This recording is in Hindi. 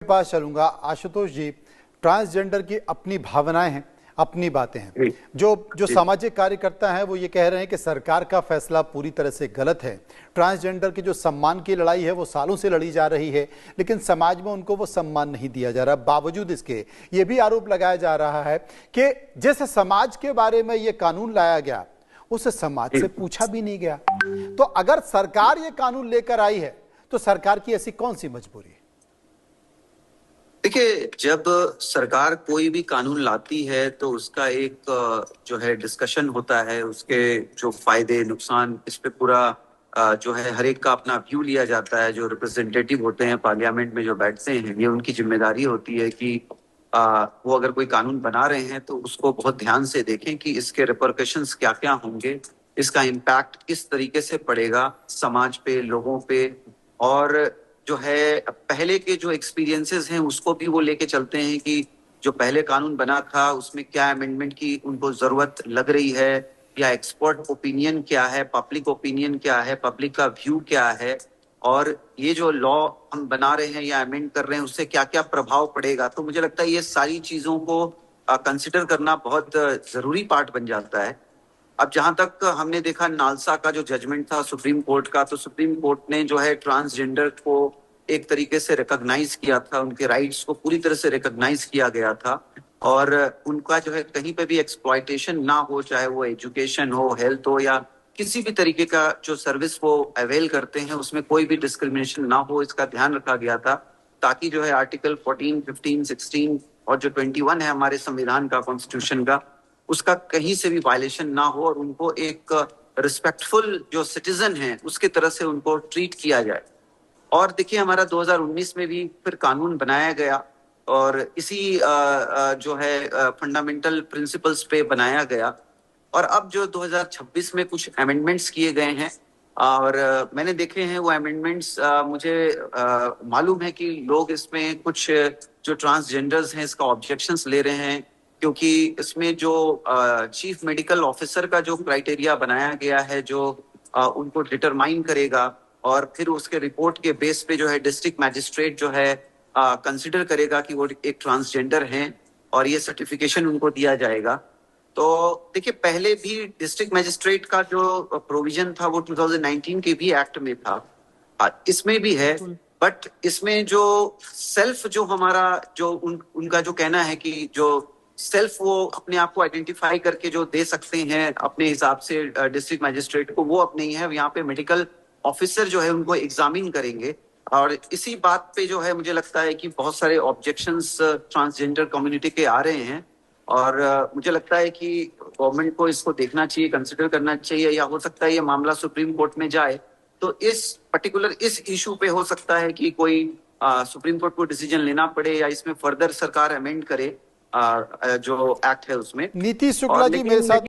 पास चलूंगा। आशुतोष जी, ट्रांसजेंडर की अपनी भावनाएं हैं, अपनी बातें हैं। जो सामाजिक कार्यकर्ता हैं वो ये कह रहे हैं कि सरकार का फैसला पूरी तरह से गलत है। ट्रांसजेंडर की जो सम्मान की लड़ाई है वो सालों से लड़ी जा रही है, लेकिन समाज में उनको वो सम्मान नहीं दिया जा रहा। बावजूद इसके ये भी आरोप लगाया जा रहा है कि जिस समाज के बारे में ये कानून लाया गया उस समाज से पूछा भी नहीं गया। तो अगर सरकार ये कानून लेकर आई है तो सरकार की ऐसी कौन सी मजबूरी है? देखिए, जब सरकार कोई भी कानून लाती है तो उसका एक जो है डिस्कशन होता है, उसके जो फायदे नुकसान, इस पे पूरा जो है हर एक का अपना व्यू लिया जाता है। जो रिप्रेजेंटेटिव होते हैं पार्लियामेंट में जो बैठते हैं, ये उनकी जिम्मेदारी होती है कि वो अगर कोई कानून बना रहे हैं तो उसको बहुत ध्यान से देखें कि इसके रिपरकशंस क्या क्या होंगे, इसका इम्पैक्ट किस तरीके से पड़ेगा समाज पे, लोगों पे। और जो है पहले के जो एक्सपीरियंसेस हैं उसको भी वो लेके चलते हैं कि जो पहले कानून बना था उसमें क्या अमेंडमेंट की उनको जरूरत लग रही है, या एक्सपर्ट ओपिनियन क्या है, पब्लिक ओपिनियन क्या है, पब्लिक का व्यू क्या है, और ये जो लॉ हम बना रहे हैं या अमेंड कर रहे हैं उससे क्या क्या प्रभाव पड़ेगा। तो मुझे लगता है ये सारी चीजों को कंसिडर करना बहुत जरूरी पार्ट बन जाता है। अब जहां तक हमने देखा नालसा का जो जजमेंट था सुप्रीम कोर्ट का, तो सुप्रीम कोर्ट ने जो है ट्रांसजेंडर को एक तरीके से रिकॉग्नाइज किया था, उनके राइट्स को पूरी तरह से रिकॉग्नाइज किया गया था, और उनका जो है कहीं पे भी एक्सप्लॉयटेशन ना हो, चाहे वो एजुकेशन हो, हेल्थ हो, या किसी भी तरीके का जो सर्विस वो अवेल करते हैं उसमें कोई भी डिस्क्रिमिनेशन ना हो, इसका ध्यान रखा गया था, ताकि जो है आर्टिकल 14, 15, 16 और जो 21 है हमारे संविधान का, कॉन्स्टिट्यूशन का, उसका कहीं से भी वायलेशन ना हो और उनको एक रिस्पेक्टफुल जो सिटीजन है उसके तरह से उनको ट्रीट किया जाए। और देखिए, हमारा 2019 में भी फिर कानून बनाया गया और इसी जो है फंडामेंटल प्रिंसिपल्स पे बनाया गया, और अब जो 2026 में कुछ अमेंडमेंट्स किए गए हैं और मैंने देखे हैं वो अमेंडमेंट्स। मुझे मालूम है कि लोग इसमें कुछ जो ट्रांसजेंडर्स हैं इसका ऑब्जेक्शंस ले रहे हैं, क्योंकि इसमें जो चीफ मेडिकल ऑफिसर का जो क्राइटेरिया बनाया गया है, जो उनको डिटरमाइन करेगा, और फिर उसके रिपोर्ट के बेस पे जो है डिस्ट्रिक्ट मैजिस्ट्रेट जो है कंसिडर करेगा कि वो एक ट्रांसजेंडर हैं, और ये सर्टिफिकेशन उनको दिया जाएगा। तो देखिए, पहले भी डिस्ट्रिक्ट मैजिस्ट्रेट का जो प्रोविजन था वो 2019 के भी एक्ट में था, इसमें भी है। बट इसमें जो सेल्फ जो हमारा जो उनका जो कहना है कि जो सेल्फ वो अपने आप को आइडेंटिफाई करके जो दे सकते हैं अपने हिसाब से डिस्ट्रिक्ट मैजिस्ट्रेट को, वो अब नहीं है। यहाँ पे मेडिकल ऑफिसर जो है उनको एग्जामिन करेंगे, और इसी बात पे जो है मुझे लगता है कि बहुत सारे ऑब्जेक्शंस ट्रांसजेंडर कम्युनिटी के आ रहे हैं, और मुझे लगता है कि गवर्नमेंट को इसको देखना चाहिए, कंसिडर करना चाहिए, या हो सकता है ये मामला सुप्रीम कोर्ट में जाए तो इस पर्टिकुलर इस इशू पे हो सकता है कि कोई सुप्रीम कोर्ट को डिसीजन लेना पड़े, या इसमें फर्दर सरकार अमेंड करे जो एक्ट है उसमें। नीतीश शुक्ला जी मेरे साथ